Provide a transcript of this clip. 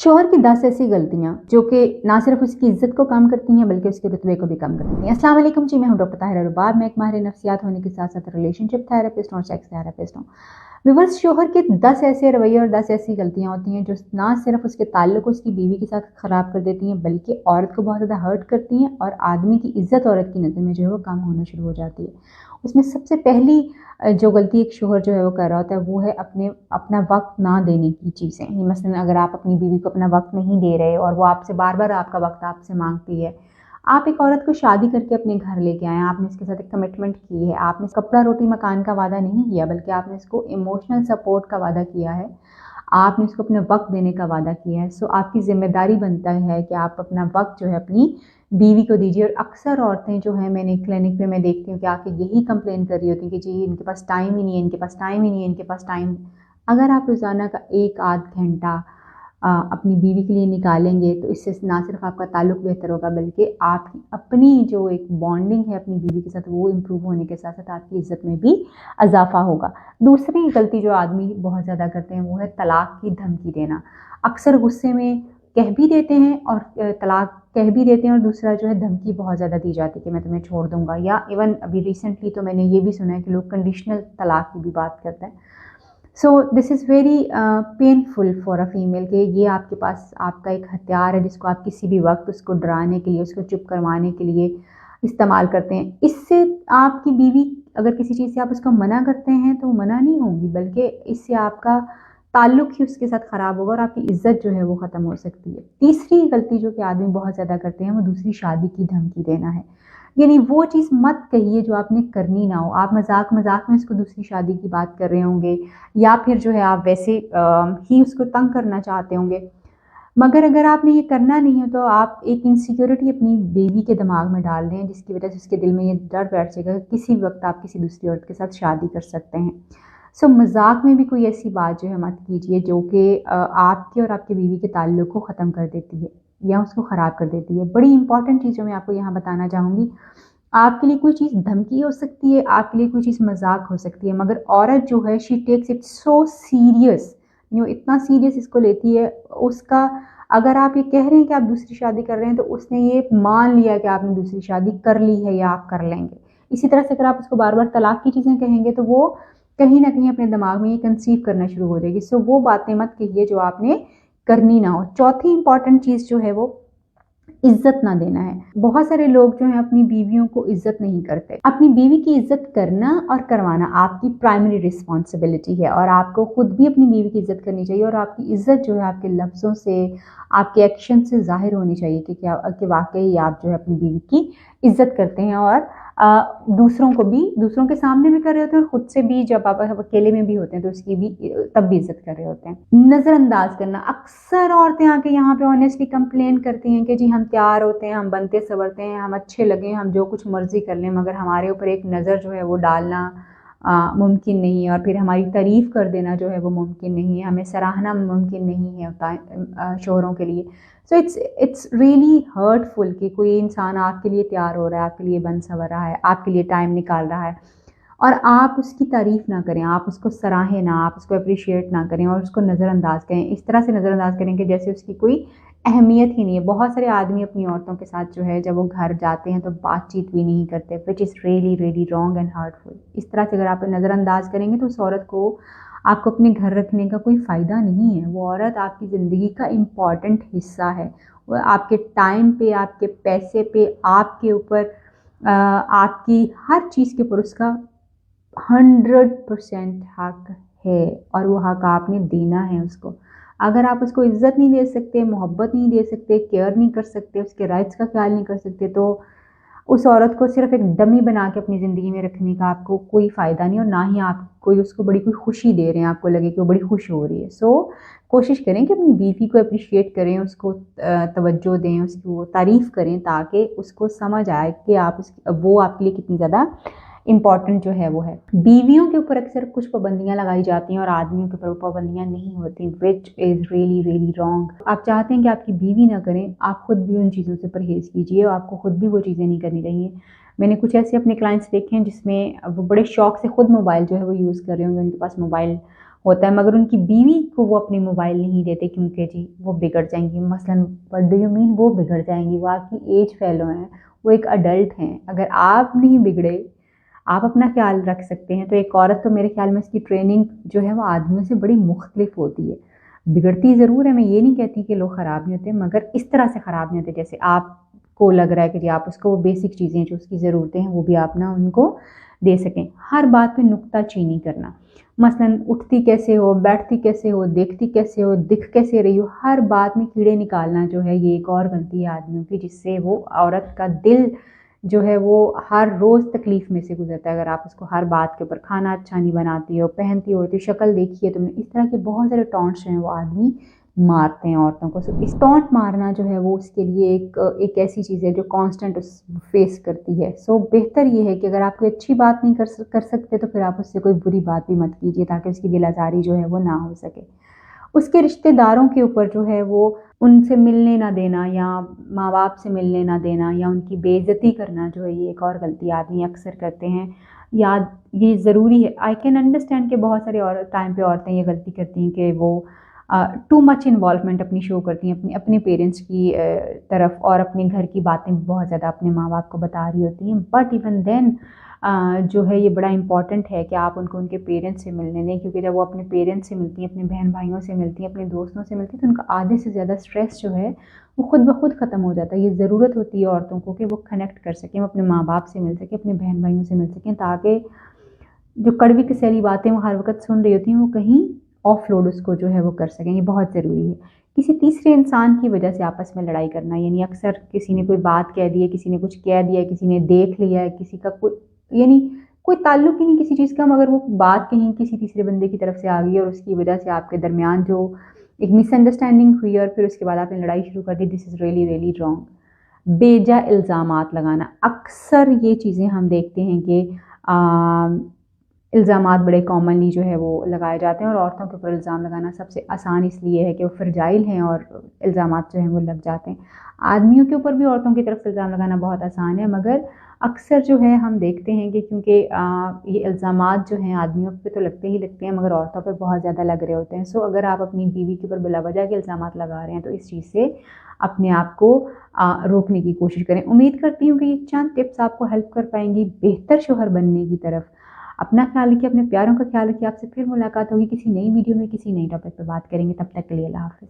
शौहर की 10 ऐसी गलतियां जो कि ना सिर्फ उसकी इज्जत को कम करती हैं बल्कि उसके रुतबे को भी कम करती हैं। अस्सलाम वालेकुम जी, मैं हूं डॉक्टर ताहिरा रुबाब। मैं एक माहिर नफ्सियात होने के साथ साथ रिलेशनशिप थेरेपिस्ट और सेक्स थेरेपिस्ट हूं। व्यूअर्स, शौहर के 10 ऐसे रवैये और 10 ऐसी गलतियां होती हैं जो ना सिर्फ उसके ताल्लुक उसकी बीवी के साथ ख़राब कर देती हैं बल्कि औरत को बहुत ज़्यादा हर्ट करती हैं और आदमी की इज्जत औरत की नज़र में जो है वो कम होना शुरू हो जाती है। उसमें सबसे पहली जो गलती एक शौहर जो है वो कर रहा होता है वो है अपना वक्त ना देने की चीज़ें। मसलन अगर आप अपनी बीवी को अपना वक्त नहीं दे रहे और वो आपसे बार बार आपका वक्त आपसे मांगती है। आप एक औरत को शादी करके अपने घर लेके आए, आपने इसके साथ एक कमिटमेंट की है, आपने कपड़ा रोटी मकान का वादा नहीं किया बल्कि आपने इसको इमोशनल सपोर्ट का वादा किया है, आपने इसको अपने वक्त देने का वादा किया है। सो आपकी जिम्मेदारी बनता है कि आप अपना वक्त जो है अपनी बीवी को दीजिए। और अक्सर औरतें जो हैं, मैंने क्लिनिक में मैं देखती हूँ कि आके यही कंप्लेन कर रही होती हैं कि जी इनके पास टाइम ही नहीं है, इनके पास टाइम ही नहीं है, इनके पास टाइम। अगर आप रोज़ाना का 1 आध घंटा अपनी बीवी के लिए निकालेंगे तो इससे ना सिर्फ आपका ताल्लुक बेहतर होगा बल्कि आपकी अपनी जो एक बॉन्डिंग है अपनी बीवी के साथ वो इम्प्रूव होने के साथ साथ आपकी इज़्ज़त में भी इजाफा होगा। दूसरी गलती जो आदमी बहुत ज़्यादा करते हैं वो है तलाक की धमकी देना। अक्सर गुस्से में कह भी देते हैं और तलाक कह भी देते हैं और दूसरा जो है धमकी बहुत ज़्यादा दी जाती है कि मैं तुम्हें छोड़ दूंगा। या इवन अभी रिसेंटली तो मैंने ये भी सुना है कि लोग कंडीशनल तलाक की भी बात करते हैं। So this is very painful for a female कि ये आपके पास आपका एक हथियार है जिसको आप किसी भी वक्त उसको डराने के लिए, उसको चुप करवाने के लिए इस्तेमाल करते हैं। इससे आपकी बीवी अगर किसी चीज़ से आप उसको मना करते हैं तो वो मना नहीं होंगी बल्कि इससे आपका ताल्लुक ही उसके साथ ख़राब होगा और आपकी इज़्ज़त जो है वो ख़त्म हो सकती है। तीसरी गलती जो कि आदमी बहुत ज़्यादा करते हैं वो दूसरी शादी की धमकी देना है। यानी वो चीज़ मत कहिए जो आपने करनी ना हो। आप मजाक मजाक में उसको दूसरी शादी की बात कर रहे होंगे या फिर जो है आप वैसे ही उसको तंग करना चाहते होंगे, मगर अगर आपने ये करना नहीं है तो आप एक इनसिक्योरिटी अपनी बेबी के दिमाग में डाल रहे हैं जिसकी वजह से उसके दिल में ये डर बैठ जाएगा कि किसी भी वक्त आप किसी दूसरी औरत के साथ शादी कर सकते हैं। सो मजाक में भी कोई ऐसी बात जो है मत कीजिए जो कि आपके और आपके बीवी के ताल्लुक को ख़त्म कर देती है या उसको ख़राब कर देती है। बड़ी इंपॉर्टेंट चीज़ जो मैं आपको यहाँ बताना चाहूँगी, आपके लिए कोई चीज़ धमकी हो सकती है, आपके लिए कोई चीज़ मजाक हो सकती है, मगर औरत जो है she takes it so serious, you इतना सीरियस इसको लेती है। उसका अगर आप ये कह रहे हैं कि आप दूसरी शादी कर रहे हैं तो उसने ये मान लिया कि आपने दूसरी शादी कर ली है या आप कर लेंगे। इसी तरह से अगर आप उसको बार बार तलाक की चीज़ें कहेंगे तो वो कहीं ना कहीं अपने दिमाग में ये कंसीव करना शुरू हो जाएगी। सो वो बातें मत कहिए जो आपने करनी ना हो। चौथी इंपॉर्टेंट चीज़ जो है वो इज्जत ना देना है। बहुत सारे लोग जो हैं अपनी बीवियों को इज्जत नहीं करते। अपनी बीवी की इज्जत करना और करवाना आपकी प्राइमरी रिस्पॉन्सिबिलिटी है और आपको खुद भी अपनी बीवी की इज्जत करनी चाहिए और आपकी इज्जत जो है आपके लफ्ज़ों से, आपके एक्शन से ज़ाहिर होनी चाहिए कि वाकई आप जो है अपनी बीवी की इज्जत करते हैं और दूसरों को भी, दूसरों के सामने भी कर रहे होते हैं और ख़ुद से भी जब आप अकेले में भी होते हैं तो उसकी भी तब भी इज्जत कर रहे होते हैं। नज़रअंदाज करना, अक्सर औरतें आके यहाँ पे ऑनेस्टली कंप्लेन करती हैं कि जी हम तैयार होते हैं, हम बनते संवरते हैं, हम अच्छे लगें, हम जो कुछ मर्जी कर लें, मगर हमारे ऊपर एक नज़र जो है वो डालना मुमकिन नहीं है और फिर हमारी तारीफ़ कर देना जो है वो मुमकिन नहीं है, हमें सराहना मुमकिन नहीं है होता है शोहरों के लिए। सो इट्स रियली हर्टफुल कि कोई इंसान आपके लिए तैयार हो रहा है, आपके लिए बन संवर रहा है, आपके लिए टाइम निकाल रहा है और आप उसकी तारीफ़ ना करें, आप उसको सराहें ना, आप उसको अप्रिशिएट ना करें और उसको नज़रअंदाज करें। इस तरह से नज़रअंदाज करें कि जैसे उसकी कोई अहमियत ही नहीं है। बहुत सारे आदमी अपनी औरतों के साथ जो है जब वो घर जाते हैं तो बातचीत भी नहीं करते, which is really really wrong and hurtful. इस तरह से अगर आप नज़रअंदाज करेंगे तो उस औरत को आपको अपने घर रखने का कोई फ़ायदा नहीं है। वो औरत आपकी ज़िंदगी का इम्पॉर्टेंट हिस्सा है। वो आपके टाइम पे, आपके पैसे पे, आपके ऊपर आपकी हर चीज़ के ऊपर उसका 100% हक है और वो हक आपने देना है उसको। अगर आप उसको इज़्ज़त नहीं दे सकते, मोहब्बत नहीं दे सकते, केयर नहीं कर सकते, उसके राइट्स का ख्याल नहीं कर सकते तो उस औरत को सिर्फ एक डमी बना के अपनी ज़िंदगी में रखने का आपको कोई फ़ायदा नहीं और ना ही आप कोई उसको बड़ी कोई खुशी दे रहे हैं, आपको लगे कि वो बड़ी खुश हो रही है। सो कोशिश करें कि अपनी बीवी को अप्रिशिएट करें, उसको तवज्जो दें, उसकी वो तारीफ़ करें ताकि उसको समझ आए कि वो आपके लिए कितनी ज़्यादा इम्पॉर्टेंट जो है वो है। बीवियों के ऊपर अक्सर कुछ पाबंदियाँ लगाई जाती हैं और आदमियों के ऊपर पाबंदियाँ नहीं होती, which is really really wrong. आप चाहते हैं कि आपकी बीवी ना करें, आप खुद भी उन चीज़ों से परहेज़ कीजिए और आपको खुद भी वो चीज़ें नहीं करनी चाहिए। मैंने कुछ ऐसे अपने क्लाइंट्स देखे हैं जिसमें वो बड़े शौक से खुद मोबाइल जो है वो यूज़ कर रहे होंगे, उनके पास मोबाइल ہوتا ہے مگر ان کی بیوی کو وہ اپنی موبائل نہیں دیتے کیونکہ جی وہ بگڑ جائیں گی. مثلاً وٹ ڈو یو مین وہ بگڑ جائیں گی؟ وہ آپ کی ایج فیلو ہیں, وہ ایک اڈلٹ ہیں. اگر آپ نہیں بگڑے, آپ اپنا خیال رکھ سکتے ہیں, تو ایک عورت تو میرے خیال میں اس کی ٹریننگ جو ہے وہ آدمیوں سے بڑی مختلف ہوتی ہے. بگڑتی ضرور ہے, میں یہ نہیں کہتی کہ لوگ خراب نہیں ہوتے, مگر اس طرح سے خراب نہیں ہوتے جیسے آپ کو لگ رہا ہے کہ جی آپ اس کو وہ بیسک چیزیں جو اس کی ضرورتیں ہیں وہ بھی آپ نہ ان کو دے سکیں. ہر بات پہ نکتہ چینی کرنا, مثلاً اٹھتی کیسے ہو, بیٹھتی کیسے ہو, دیکھتی کیسے ہو, دکھ کیسے رہی ہو, ہر بات میں کیڑے نکالنا جو ہے یہ ایک اور غلطی ہے آدمیوں کی, جس سے وہ عورت کا دل جو ہے وہ ہر روز تکلیف میں سے گزرتا ہے. اگر آپ اس کو ہر بات کے اوپر کھانا اچھا نہیں بناتی ہو, پہنتی ہو تو شکل دیکھی ہے تم نے, اس طرح کے بہت سارے ٹونٹس ہیں وہ آدمی مارتے ہیں عورتوں کو. اس ٹونٹ مارنا جو ہے وہ اس کے لیے ایک ایسی چیز ہے جو کانسٹنٹ فیس کرتی ہے. سو بہتر یہ ہے کہ اگر آپ کوئی اچھی بات نہیں کر سکتے تو پھر آپ اس سے کوئی بری بات بھی مت کیجیے تاکہ اس کی دل آزاری جو ہے وہ نہ ہو سکے. اس کے رشتہ داروں کے اوپر جو ہے وہ ان سے ملنے نہ دینا یا ماں باپ سے ملنے نہ دینا یا ان کی بے عزتی کرنا جو ہے یہ ایک اور غلطی آدمی اکثر کرتے ہیں. یہ ضروری ہے. آئی کین انڈرسٹینڈ کہ بہت سارے ٹائم پہ عورتیں یہ غلطی کرتی ہیں کہ وہ ٹو مچ انوالومنٹ اپنی شو کرتی ہیں اپنے پیرنٹس کی طرف, اور اپنے گھر کی باتیں بہت زیادہ اپنے ماں باپ کو بتا رہی ہوتی ہیں. بٹ ایون دین جو ہے یہ بڑا امپورٹنٹ ہے کہ آپ ان کو ان کے پیرنٹس سے ملنے دیں, کیونکہ جب وہ اپنے پیرنٹس سے ملتی ہیں, اپنے بہن بھائیوں سے ملتی ہیں, اپنے دوستوں سے ملتی ہیں, تو ان کا آدھے سے زیادہ سٹریس جو ہے وہ خود بخود ختم ہو جاتا ہے. یہ ضرورت ہوتی ہے عورتوں کو کہ وہ کنیکٹ کر سکیں, وہ اپنے ماں باپ سے مل سکیں, اپنے بہن بھائیوں سے مل سکیں, تاکہ جو کڑوی کسیلی باتیں وہ ہر وقت سن رہی ہوتی ہیں وہ کہیں آف لوڈ اس کو جو ہے وہ کر سکیں. یہ بہت ضروری ہے. کسی تیسرے انسان کی وجہ سے آپس میں لڑائی کرنا, یعنی اکثر کسی نے کوئی بات کہہ دی ہے, کسی نے کچھ کہہ دیا ہے, کسی نے دیکھ لیا ہے, کسی کا یعنی کوئی تعلق ہی نہیں کسی چیز کا, مگر وہ بات کہیں کسی تیسرے بندے کی طرف سے آ گئی اور اس کی وجہ سے آپ کے درمیان جو ایک مس انڈرسٹینڈنگ ہوئی اور پھر اس کے بعد آپ نے لڑائی شروع کر دی. دس از ریئلی ریئلی رانگ. بیجا الزامات لگانا, اکثر یہ چیزیں ہم دیکھتے ہیں کہ الزامات بڑے کامنلی جو ہے وہ لگائے جاتے ہیں, اور عورتوں کے اوپر الزام لگانا سب سے آسان اس لیے ہے کہ وہ فرجائل ہیں اور الزامات جو ہیں وہ لگ جاتے ہیں. آدمیوں کے اوپر بھی عورتوں کی طرف سے الزام لگانا بہت آسان ہے, مگر اکثر جو ہے ہم دیکھتے ہیں کہ کیونکہ یہ الزامات جو ہیں آدمیوں پہ تو لگتے ہی لگتے ہیں مگر عورتوں پہ بہت زیادہ لگ رہے ہوتے ہیں. سو اگر آپ اپنی بیوی کے اوپر بلا وجہ کے الزامات لگا رہے ہیں تو اس چیز سے اپنے آپ کو روکنے کی کوشش کریں. امید کرتی ہوں کہ یہ چند ٹپس آپ کو ہیلپ کر پائیں گی بہتر شوہر بننے کی طرف. اپنا خیال رکھیے, اپنے پیاروں کا خیال رکھیے. آپ سے پھر ملاقات ہوگی کسی نئی ویڈیو میں, کسی نئی ٹاپک پہ بات کریں گے. تب تک کے لیے اللہ حافظ.